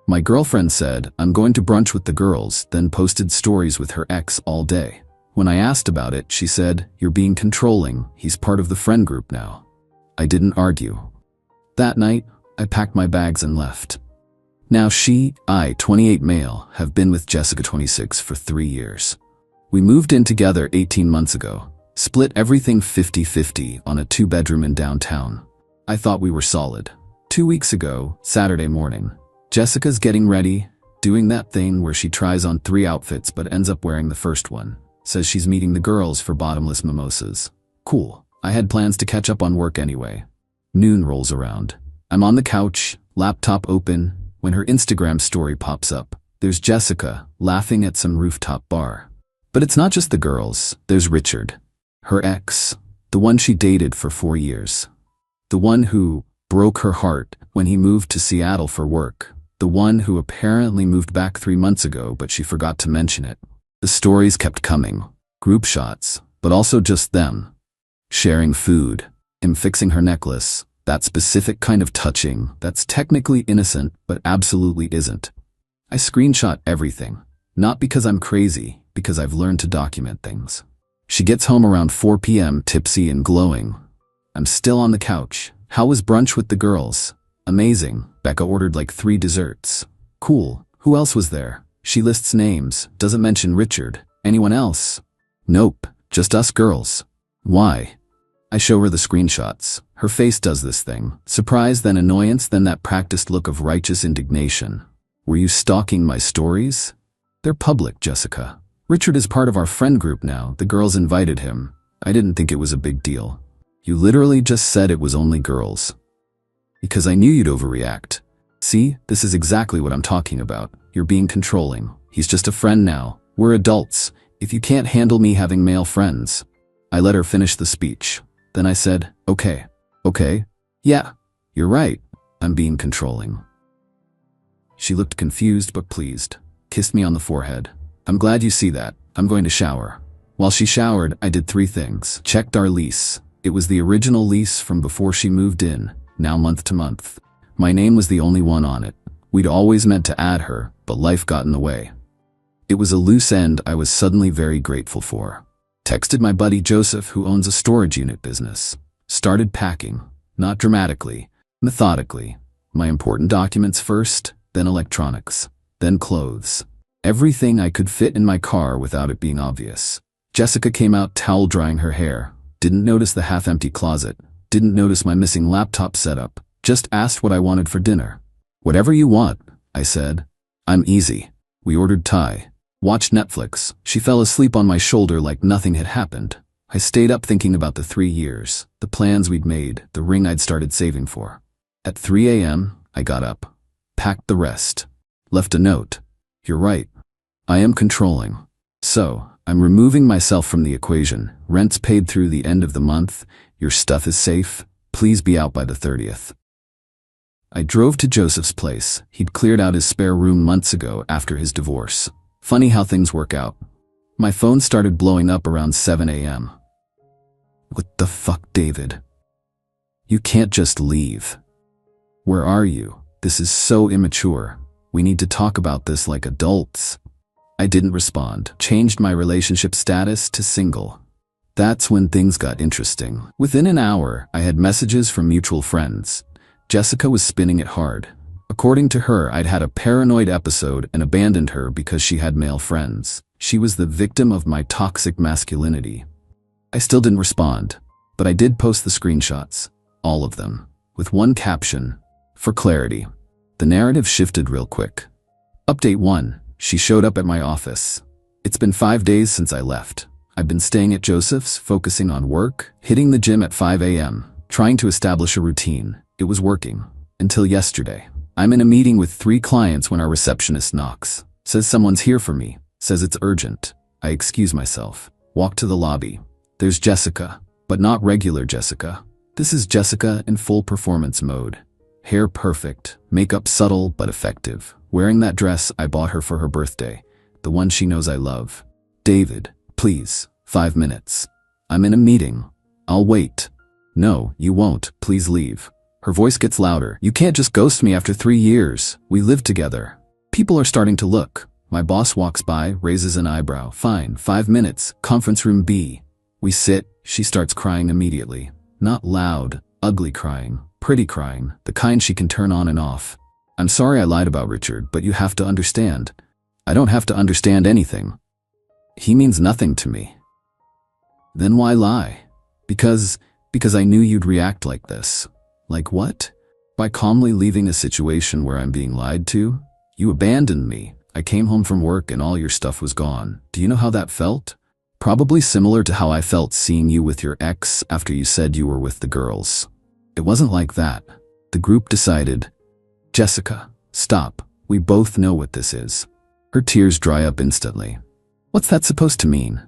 My girlfriend said, I'm going to brunch with the girls, then posted stories with her ex all day. When I asked about it, she said, you're being controlling, he's part of the friend group now. I didn't argue. That night, I packed my bags and left. Now I, 28 male, have been with Jessica, 26, for 3 years. We moved in together 18 months ago, split everything 50-50 on a 2-bedroom in downtown. I thought we were solid. 2 weeks ago, Saturday morning, Jessica's getting ready, doing that thing where she tries on 3 outfits but ends up wearing the first one. Says she's meeting the girls for bottomless mimosas. Cool. I had plans to catch up on work anyway. Noon rolls around. I'm on the couch, laptop open, when her Instagram story pops up. There's Jessica, laughing at some rooftop bar. But it's not just the girls, there's Richard. Her ex, the one she dated for 4 years. The one who broke her heart when he moved to Seattle for work. The one who apparently moved back 3 months ago, but she forgot to mention it. The stories kept coming. Group shots, but also just them. Sharing food, him fixing her necklace, that specific kind of touching that's technically innocent but absolutely isn't. I screenshot everything, not because I'm crazy, because I've learned to document things. She gets home around 4 p.m. tipsy and glowing. I'm still on the couch. How was brunch with the girls? Amazing. Becca ordered like 3 desserts. Cool. Who else was there? She lists names, doesn't mention Richard. Anyone else? Nope, just us girls. Why? I show her the screenshots. Her face does this thing. Surprise, then annoyance, then that practiced look of righteous indignation. Were you stalking my stories? They're public, Jessica. Richard is part of our friend group now. The girls invited him. I didn't think it was a big deal. You literally just said it was only girls. Because I knew you'd overreact. See, this is exactly what I'm talking about. You're being controlling. He's just a friend now. We're adults. If you can't handle me having male friends. I let her finish the speech. Then I said, okay. Yeah, you're right. I'm being controlling. She looked confused but pleased. Kissed me on the forehead. I'm glad you see that. I'm going to shower. While she showered, I did 3 things. Checked our lease. It was the original lease from before she moved in, now month to month. My name was the only one on it. We'd always meant to add her, but life got in the way. It was a loose end I was suddenly very grateful for. Texted my buddy Joseph, who owns a storage unit business. Started packing, not dramatically, methodically. My important documents first, then electronics, then clothes. Everything I could fit in my car without it being obvious. Jessica came out towel drying her hair, didn't notice the half-empty closet, didn't notice my missing laptop setup, just asked what I wanted for dinner. Whatever you want, I said. I'm easy. We ordered Thai. Watched Netflix. She fell asleep on my shoulder like nothing had happened. I stayed up thinking about the 3 years, the plans we'd made, the ring I'd started saving for. At 3 a.m., I got up, packed the rest, left a note. You're right. I am controlling. So, I'm removing myself from the equation. Rent's paid through the end of the month. Your stuff is safe. Please be out by the 30th. I drove to Joseph's place. He'd cleared out his spare room months ago after his divorce. Funny how things work out. My phone started blowing up around 7 a.m. What the fuck, David? You can't just leave. Where are you? This is so immature. We need to talk about this like adults. I didn't respond. Changed my relationship status to single. That's when things got interesting. Within an hour, I had messages from mutual friends. Jessica was spinning it hard. According to her, I'd had a paranoid episode and abandoned her because she had male friends. She was the victim of my toxic masculinity. I still didn't respond, but I did post the screenshots, all of them, with one caption, for clarity. The narrative shifted real quick. Update 1. She showed up at my office. It's been 5 days since I left. I've been staying at Joseph's, focusing on work, hitting the gym at 5 a.m., trying to establish a routine. It was working. Until yesterday. I'm in a meeting with 3 clients when our receptionist knocks. Says someone's here for me. Says it's urgent. I excuse myself. Walk to the lobby. There's Jessica, but not regular Jessica. This is Jessica in full performance mode. Hair perfect, makeup subtle but effective. Wearing that dress I bought her for her birthday. The one she knows I love. David, please, 5 minutes. I'm in a meeting. I'll wait. No, you won't. Please leave. Her voice gets louder. You can't just ghost me after 3 years. We lived together. People are starting to look. My boss walks by, raises an eyebrow. Fine, 5 minutes. Conference room B. We sit. She starts crying immediately. Not loud, ugly crying. Pretty crying. The kind she can turn on and off. I'm sorry I lied about Richard, but you have to understand. I don't have to understand anything. He means nothing to me. Then why lie? Because I knew you'd react like this. Like what? By calmly leaving a situation where I'm being lied to? You abandoned me. I came home from work and all your stuff was gone. Do you know how that felt? Probably similar to how I felt seeing you with your ex after you said you were with the girls. It wasn't like that. The group decided, Jessica, stop. We both know what this is. Her tears dry up instantly. What's that supposed to mean?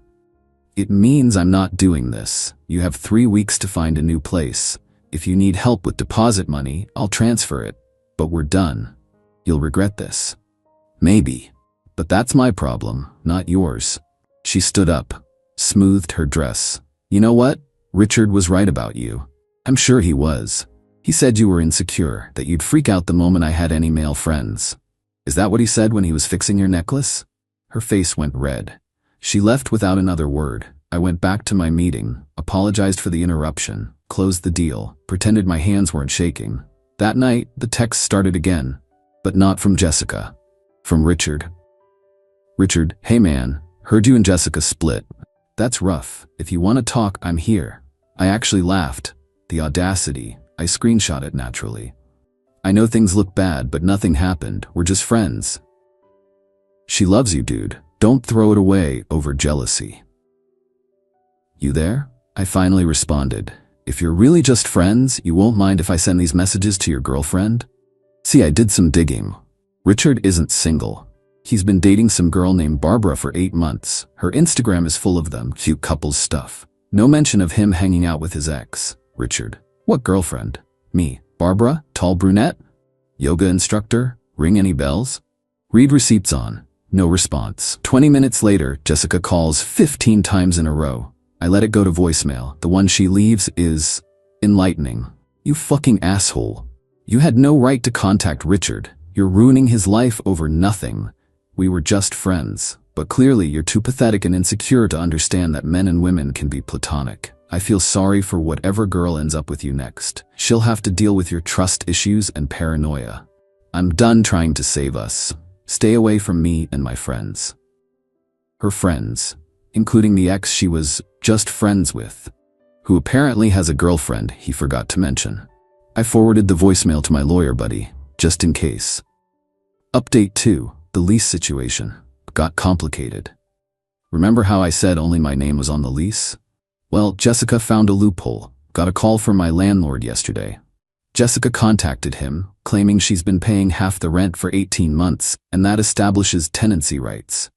It means I'm not doing this. You have 3 weeks to find a new place. If you need help with deposit money, I'll transfer it. But we're done. You'll regret this. Maybe. But that's my problem, not yours. She stood up, smoothed her dress. You know what? Richard was right about you. I'm sure he was. He said you were insecure, that you'd freak out the moment I had any male friends. Is that what he said when he was fixing your necklace? Her face went red. She left without another word. I went back to my meeting, apologized for the interruption, closed the deal, pretended my hands weren't shaking. That night, the texts started again. But not from Jessica. From Richard. Richard, hey man, heard you and Jessica split. That's rough. If you want to talk, I'm here. I actually laughed. The audacity. I screenshot it naturally. I know things look bad, but nothing happened. We're just friends. She loves you, dude. Don't throw it away over jealousy. You there? I finally responded. If you're really just friends, you won't mind if I send these messages to your girlfriend? See, I did some digging. Richard isn't single. He's been dating some girl named Barbara for 8 months. Her Instagram is full of them, cute couples stuff. No mention of him hanging out with his ex, Richard. What girlfriend? Me. Barbara? Tall brunette? Yoga instructor? Ring any bells? Read receipts on. No response. 20 minutes later, Jessica calls 15 times in a row. I let it go to voicemail. The one she leaves is enlightening. You fucking asshole. You had no right to contact Richard. You're ruining his life over nothing. We were just friends. But clearly you're too pathetic and insecure to understand that men and women can be platonic. I feel sorry for whatever girl ends up with you next. She'll have to deal with your trust issues and paranoia. I'm done trying to save us. Stay away from me and my friends. Her friends, including the ex she was just friends with, who apparently has a girlfriend he forgot to mention. I forwarded the voicemail to my lawyer buddy, just in case. Update 2, the lease situation got complicated. Remember how I said only my name was on the lease? Well, Jessica found a loophole. Got a call from my landlord yesterday. Jessica contacted him, claiming she's been paying half the rent for 18 months, and that establishes tenancy rights.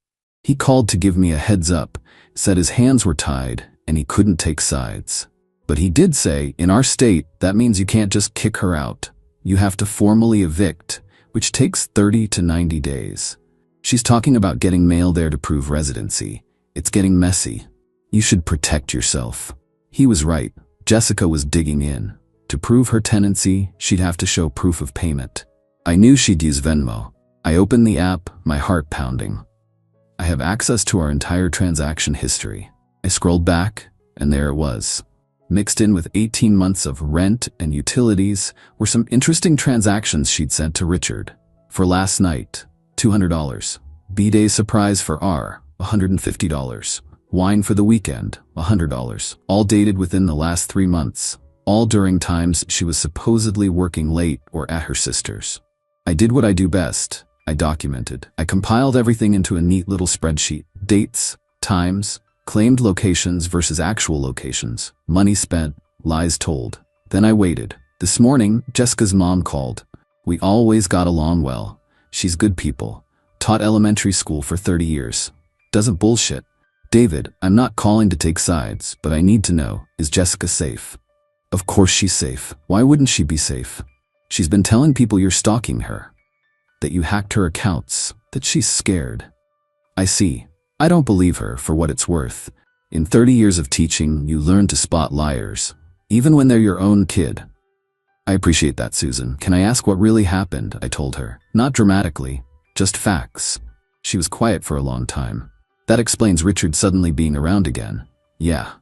He called to give me a heads up, said his hands were tied, and he couldn't take sides. But he did say, in our state, that means you can't just kick her out. You have to formally evict, which takes 30 to 90 days. She's talking about getting mail there to prove residency. It's getting messy. You should protect yourself. He was right. Jessica was digging in. To prove her tenancy, she'd have to show proof of payment. I knew she'd use Venmo. I opened the app, my heart pounding. I have access to our entire transaction history. I scrolled back, and there it was. Mixed in with 18 months of rent and utilities were some interesting transactions she'd sent to Richard. For last night, $200. B-Day surprise for R, $150. Wine for the weekend, $100. All dated within the last 3 months. All during times she was supposedly working late or at her sister's. I did what I do best. I documented. I compiled everything into a neat little spreadsheet. Dates, times, claimed locations versus actual locations, money spent, lies told. Then I waited. This morning, Jessica's mom called. We always got along well. She's good people. Taught elementary school for 30 years. Doesn't bullshit. David, I'm not calling to take sides, but I need to know, is Jessica safe? Of course she's safe. Why wouldn't she be safe? She's been telling people you're stalking her. That you hacked her accounts. That she's scared. I see. I don't believe her for what it's worth. In 30 years of teaching, you learn to spot liars, even when they're your own kid. I appreciate that, Susan. Can I ask what really happened? I told her. Not dramatically, just facts. She was quiet for a long time. That explains Richard suddenly being around again. Yeah.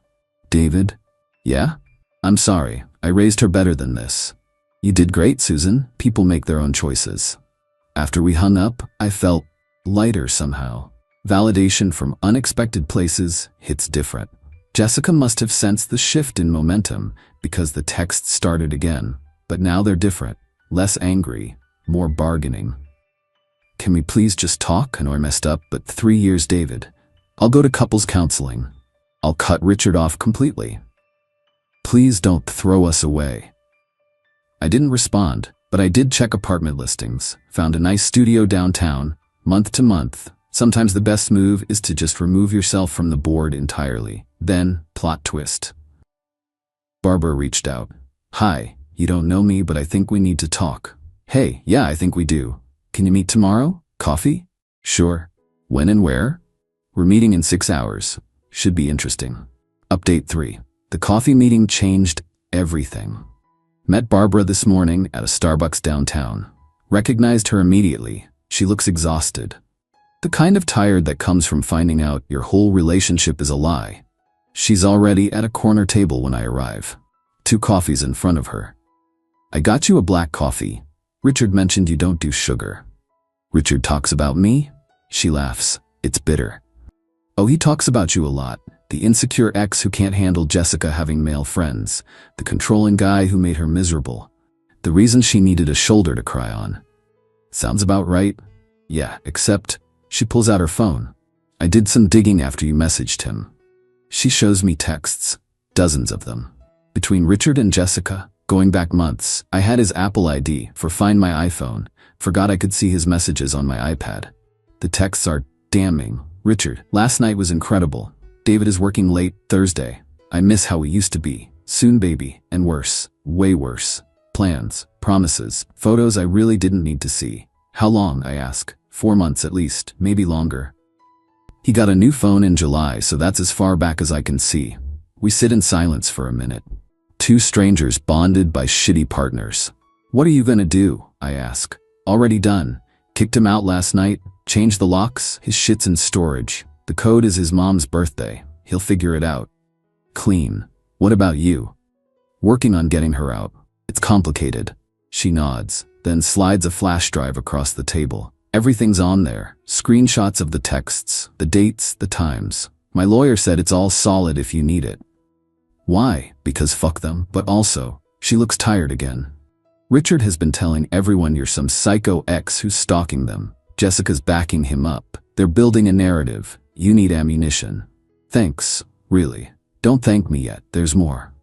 David? Yeah? I'm sorry. I raised her better than this. You did great, Susan. People make their own choices. After we hung up, I felt lighter somehow. Validation from unexpected places hits different. Jessica must have sensed the shift in momentum because the texts started again. But now they're different. Less angry, more bargaining. Can we please just talk? I know I messed up, but 3 years, David. I'll go to couples counseling. I'll cut Richard off completely. Please don't throw us away. I didn't respond, but I did check apartment listings, found a nice studio downtown, month to month. Sometimes the best move is to just remove yourself from the board entirely. Then, plot twist. Barbara reached out. Hi, you don't know me, but I think we need to talk. Hey, yeah, I think we do. Can you meet tomorrow? Coffee? Sure. When and where? We're meeting in 6 hours. Should be interesting. Update 3. The coffee meeting changed everything. Met Barbara this morning at a Starbucks downtown. Recognized her immediately. She looks exhausted. The kind of tired that comes from finding out your whole relationship is a lie. She's already at a corner table when I arrive. 2 coffees in front of her. I got you a black coffee. Richard mentioned you don't do sugar. Richard talks about me? She laughs. It's bitter. Oh, he talks about you a lot. The insecure ex who can't handle Jessica having male friends. The controlling guy who made her miserable. The reason she needed a shoulder to cry on. Sounds about right? Yeah, except she pulls out her phone. I did some digging after you messaged him. She shows me texts. Dozens of them. Between Richard and Jessica, going back months, I had his Apple ID for Find My iPhone. Forgot I could see his messages on my iPad. The texts are damning. Richard, last night was incredible. David is working late Thursday. I miss how we used to be. Soon, baby. And worse. Way worse. Plans, promises, photos I really didn't need to see. How long, I ask. 4 months at least, maybe longer. He got a new phone in July, so that's as far back as I can see. We sit in silence for a minute. 2 strangers bonded by shitty partners. What are you gonna do? I ask. Already done. Kicked him out last night. Changed the locks. His shit's in storage. The code is his mom's birthday. He'll figure it out. Clean. What about you? Working on getting her out. It's complicated. She nods, then slides a flash drive across the table. Everything's on there. Screenshots of the texts, the dates, the times. My lawyer said it's all solid if you need it. Why? Because fuck them, but also, she looks tired again. Richard has been telling everyone you're some psycho ex who's stalking them. Jessica's backing him up. They're building a narrative. You need ammunition. Thanks, really. Don't thank me yet, there's more.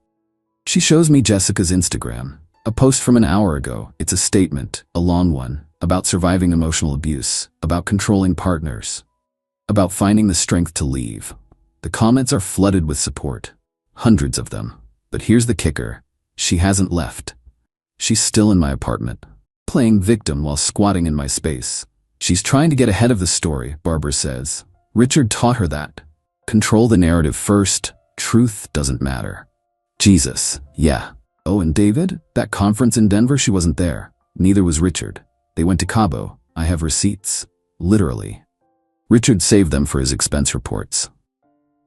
She shows me Jessica's Instagram. A post from an hour ago. It's a statement, a long one, about surviving emotional abuse, about controlling partners, about finding the strength to leave. The comments are flooded with support. Hundreds of them. But here's the kicker. She hasn't left. She's still in my apartment, playing victim while squatting in my space. She's trying to get ahead of the story, Barbara says. Richard taught her that. Control the narrative first. Truth doesn't matter. Jesus, yeah. Oh, and David? That conference in Denver, she wasn't there. Neither was Richard. They went to Cabo. I have receipts. Literally. Richard saved them for his expense reports.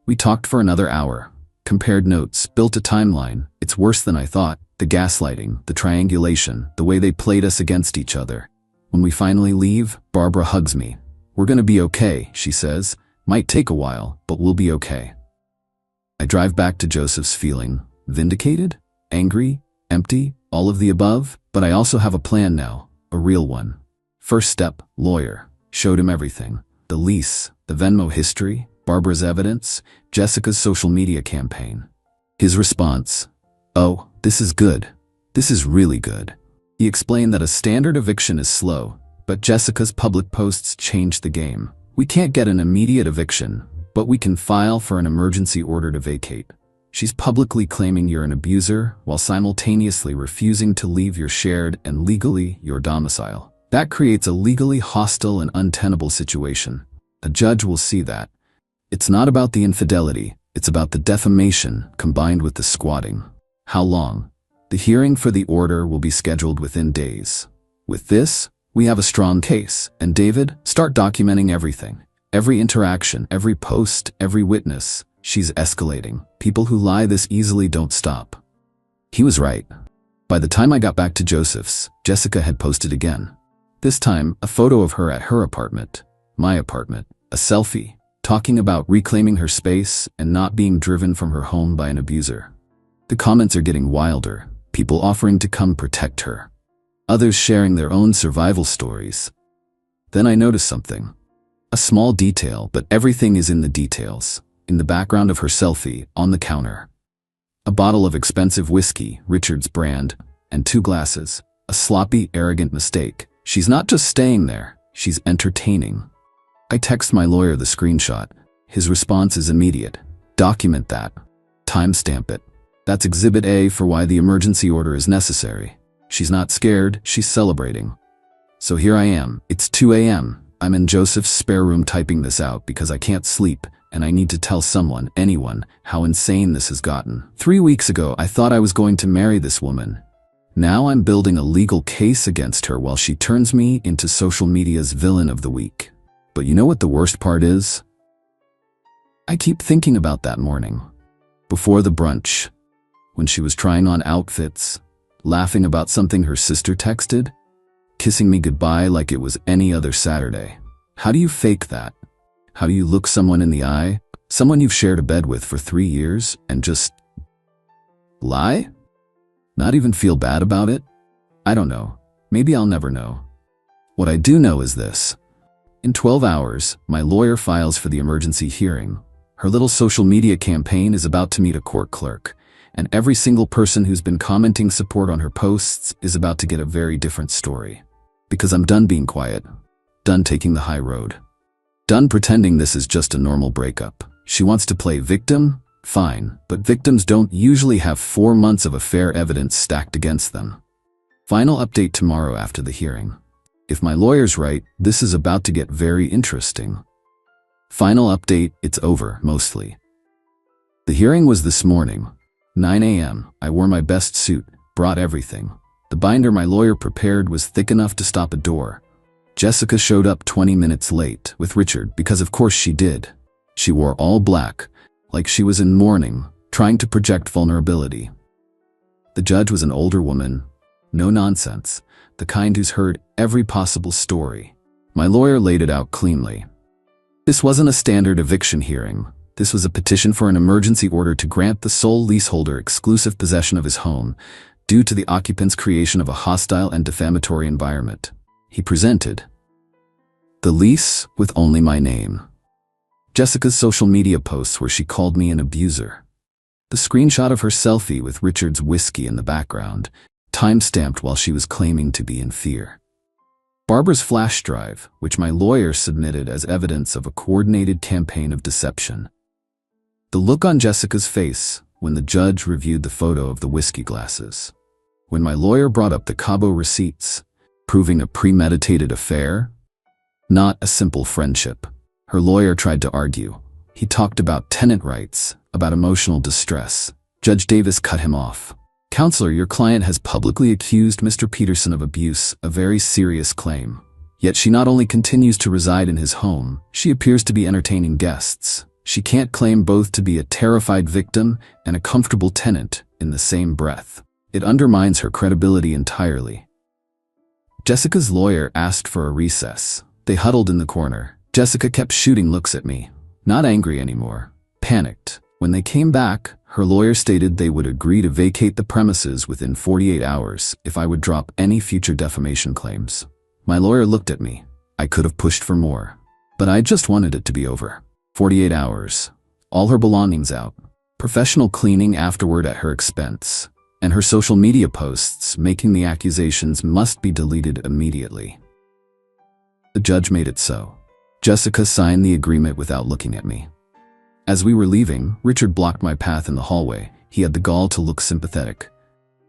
We talked for another hour. Compared notes, built a timeline. It's worse than I thought. The gaslighting, the triangulation, the way they played us against each other. When we finally leave, Barbara hugs me. We're gonna be okay, she says. Might take a while, but we'll be okay. I drive back to Joseph's feeling vindicated, angry, empty, all of the above, but I also have a plan now, a real one. First step, lawyer. Showed him everything. The lease, the Venmo history, Barbara's evidence, Jessica's social media campaign. His response, oh, this is good. This is really good. He explained that a standard eviction is slow, but Jessica's public posts changed the game. We can't get an immediate eviction, but we can file for an emergency order to vacate. She's publicly claiming you're an abuser while simultaneously refusing to leave your shared and legally your domicile. That creates a legally hostile and untenable situation. A judge will see that. It's not about the infidelity, it's about the defamation combined with the squatting. How long? The hearing for the order will be scheduled within days. With this, we have a strong case, and David, start documenting everything. Every interaction, every post, every witness. She's escalating. People who lie this easily don't stop. He was right. By the time I got back to Joseph's, Jessica had posted again. This time, a photo of her at her apartment, my apartment, a selfie, talking about reclaiming her space and not being driven from her home by an abuser. The comments are getting wilder, people offering to come protect her. Others sharing their own survival stories. Then I noticed something. A small detail, but everything is in the details. In the background of her selfie, on the counter. A bottle of expensive whiskey, Richard's brand, and 2 glasses. A sloppy, arrogant mistake. She's not just staying there, she's entertaining. I text my lawyer the screenshot. His response is immediate. Document that. Timestamp it. That's Exhibit A for why the emergency order is necessary. She's not scared, she's celebrating. So here I am. It's 2 a.m. I'm in Joseph's spare room typing this out because I can't sleep, and I need to tell someone, anyone, how insane this has gotten. 3 weeks ago, I thought I was going to marry this woman. Now I'm building a legal case against her while she turns me into social media's villain of the week. But you know what the worst part is? I keep thinking about that morning. Before the brunch. When she was trying on outfits, laughing about something her sister texted, kissing me goodbye like it was any other Saturday. How do you fake that? How do you look someone in the eye, someone you've shared a bed with for 3 years, and just lie? Not even feel bad about it? I don't know. Maybe I'll never know. What I do know is this. In 12 hours, my lawyer files for the emergency hearing. Her little social media campaign is about to meet a court clerk, and every single person who's been commenting support on her posts is about to get a very different story. Because I'm done being quiet. Done taking the high road. Done pretending this is just a normal breakup. She wants to play victim? Fine, but victims don't usually have 4 months of affair evidence stacked against them. Final update tomorrow after the hearing. If my lawyer's right, this is about to get very interesting. Final update, it's over, mostly. The hearing was this morning. 9 a.m. I wore my best suit, brought everything. The binder my lawyer prepared was thick enough to stop a door. Jessica showed up 20 minutes late with Richard because of course she did. She wore all black, like she was in mourning, trying to project vulnerability. The judge was an older woman, no nonsense, the kind who's heard every possible story. My lawyer laid it out cleanly. This wasn't a standard eviction hearing. This was a petition for an emergency order to grant the sole leaseholder exclusive possession of his home due to the occupant's creation of a hostile and defamatory environment. He presented the lease with only my name. Jessica's social media posts where she called me an abuser. The screenshot of her selfie with Richard's whiskey in the background, time-stamped while she was claiming to be in fear. Barbara's flash drive, which my lawyer submitted as evidence of a coordinated campaign of deception. The look on Jessica's face when the judge reviewed the photo of the whiskey glasses. When my lawyer brought up the Cabo receipts, proving a premeditated affair, not a simple friendship. Her lawyer tried to argue. He talked about tenant rights, about emotional distress. Judge Davis cut him off. Counselor, your client has publicly accused Mr. Peterson of abuse, a very serious claim. Yet she not only continues to reside in his home, she appears to be entertaining guests. She can't claim both to be a terrified victim and a comfortable tenant in the same breath. It undermines her credibility entirely. Jessica's lawyer asked for a recess. They huddled in the corner. Jessica kept shooting looks at me. Not angry anymore. Panicked. When they came back, her lawyer stated they would agree to vacate the premises within 48 hours if I would drop any future defamation claims. My lawyer looked at me. I could have pushed for more. But I just wanted it to be over. 48 hours. All her belongings out. Professional cleaning afterward at her expense. And her social media posts making the accusations must be deleted immediately. The judge made it so. Jessica signed the agreement without looking at me. As we were leaving, Richard blocked my path in the hallway. He had the gall to look sympathetic.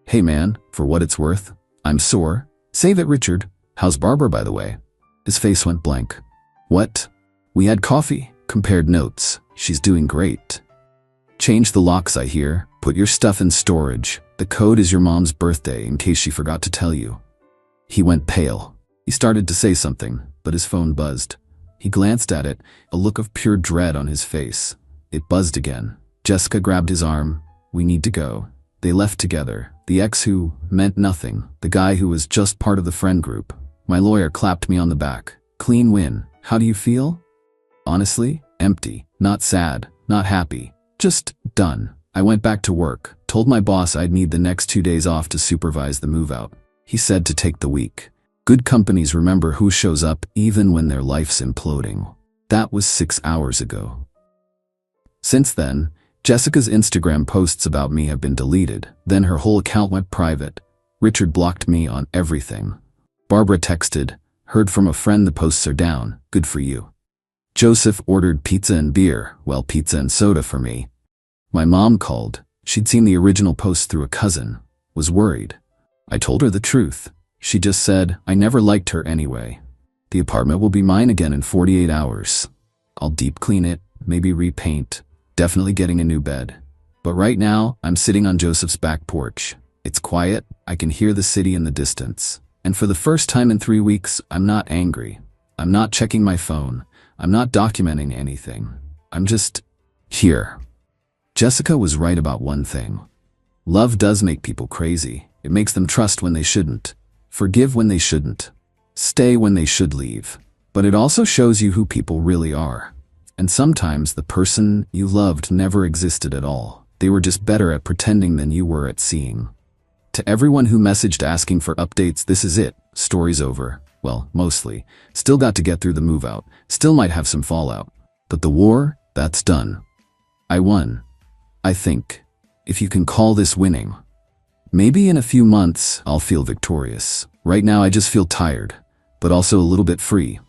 Hey man, for what it's worth, I'm sore. Save it, Richard. How's Barbara, by the way? His face went blank. What? We had coffee, compared notes. She's doing great. Change the locks, I hear. Put your stuff in storage. The The code is your mom's birthday in case she forgot to tell you. He went pale. He started to say something, but his phone buzzed. He glanced at it, a look of pure dread on his face. It buzzed again. Jessica grabbed his arm. We need to go. They left together. The ex who meant nothing. The guy who was just part of the friend group. My lawyer clapped me on the back. Clean win. How do you feel? Honestly, empty. Not sad. Not happy. Just done. I went back to work. Told my boss I'd need the next 2 days off to supervise the move out. He said to take the week. Good companies remember who shows up even when their life's imploding. That was 6 hours ago. Since then, Jessica's Instagram posts about me have been deleted. Then her whole account went private. Richard blocked me on everything. Barbara texted, heard from a friend the posts are down, good for you. Joseph ordered pizza and beer, well, pizza and soda for me. My mom called. She'd seen the original post through a cousin. Was worried. I told her the truth. She just said, I never liked her anyway. The apartment will be mine again in 48 hours. I'll deep clean it, maybe repaint. Definitely getting a new bed. But right now, I'm sitting on Joseph's back porch. It's quiet, I can hear the city in the distance. And for the first time in 3 weeks, I'm not angry. I'm not checking my phone. I'm not documenting anything. I'm just here. Jessica was right about one thing. Love does make people crazy. It makes them trust when they shouldn't. Forgive when they shouldn't. Stay when they should leave. But it also shows you who people really are. And sometimes the person you loved never existed at all. They were just better at pretending than you were at seeing. To everyone who messaged asking for updates, this is it. Story's over. Well, mostly. Still got to get through the move out. Still might have some fallout. But the war, that's done. I won. I think. If you can call this winning. Maybe in a few months, I'll feel victorious. Right now I just feel tired, but also a little bit free.